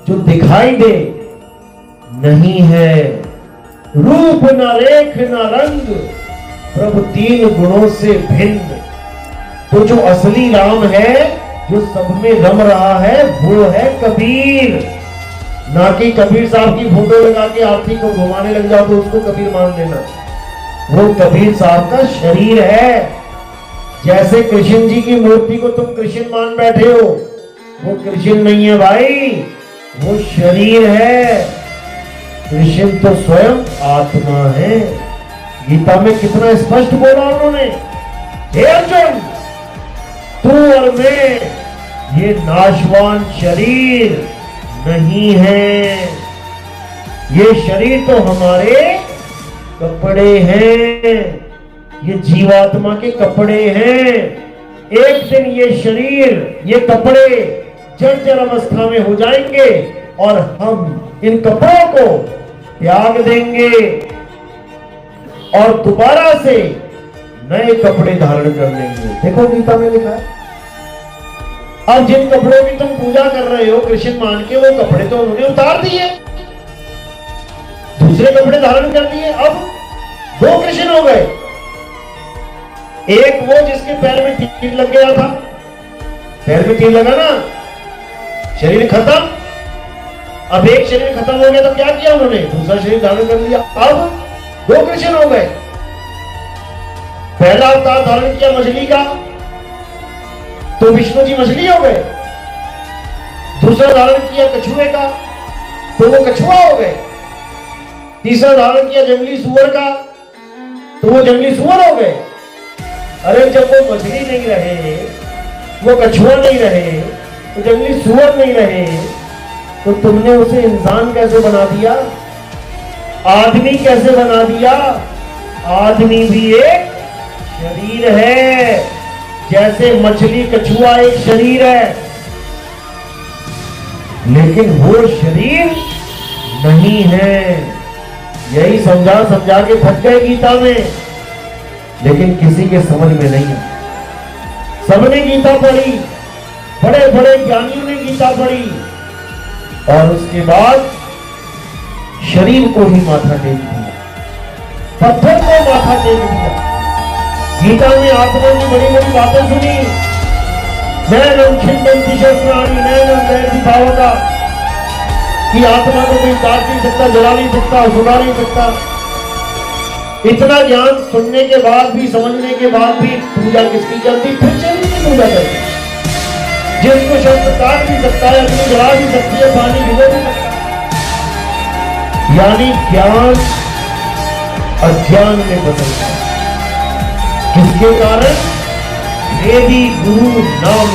जो दिखाई दे नहीं है। रूप न रेख न रंग, प्रभु तीन गुणों से भिन्न। तो जो असली राम है, जो सब में रम रहा है, वो है कबीर। ना कि कबीर साहब की फोटो लगा के आरती को घुमाने लग जाओ तो उसको कबीर मान लेना। वो कबीर साहब का शरीर है। जैसे कृष्ण जी की मूर्ति को तुम कृष्ण मान बैठे हो, वो कृष्ण नहीं है भाई, वो शरीर है। कृष्ण तो स्वयं आत्मा है। गीता में कितना स्पष्ट बोला उन्होंने, हे अर्जुन, तू और मैं ये नाशवान शरीर नहीं है। ये शरीर तो हमारे कपड़े हैं, ये जीवात्मा के कपड़े हैं। एक दिन ये शरीर, ये कपड़े जर्जर अवस्था में हो जाएंगे और हम इन कपड़ों को त्याग देंगे और दोबारा से नए कपड़े धारण कर लेंगे। देखो गीता में लिखा है। अब जिन कपड़ों की तुम पूजा कर रहे हो कृष्ण मान के, वो कपड़े तो उन्होंने उतार दिए, दूसरे कपड़े धारण कर लिए। अब दो कृष्ण हो गए। एक वो जिसके पैर में तीर लग गया था, पैर में तीर लगा ना, शरीर खत्म। अब एक शरीर खत्म हो गया तो क्या किया उन्होंने, दूसरा शरीर धारण कर लिया। अब दो कृष्ण हो गए। पहला अवतार धारण किया मछली का, तो विष्णु जी मछली हो गए। दूसरा धारण किया कछुए का, तो वो कछुआ हो गए। तीसरा धारण किया जंगली सुअर का, तो वो जंगली सुअर हो गए। अरे जब वो मछली नहीं रहे, वो कछुआ नहीं रहे, तो जंगली सुअर नहीं रहे, तो तुमने उसे इंसान कैसे बना दिया, आदमी कैसे बना दिया। आदमी भी एक शरीर है, जैसे मछली कछुआ एक शरीर है, लेकिन वो शरीर नहीं है। यही समझा समझा के थक गए गीता में, लेकिन किसी के समझ में नहीं है। सबने गीता पढ़ी, बड़े बड़े ज्ञानियों ने गीता पढ़ी, और उसके बाद शरीर को ही माथा टेक दिया, पत्थर को माथा टेक दिया। गीता में आत्मा की बड़ी बड़ी बातें सुनी। नैनम छिन्नन्ति शस्त्राणि नैनम दहति पावका, कि आत्मा को कोई काट नहीं सकता, जला नहीं सकता, सुना नहीं सकता। इतना ज्ञान सुनने के बाद भी, समझने के बाद भी पूजा किसकी चलती, फिर शरीर की पूजा करती। जिसको शस्त्र काट भी सकता है, अपनी जला भी सकती है, पानी भिगो भी सकता है। यानी ज्ञान अज्ञान में बदलता है। किसके कारण? वेदी गुरु नाम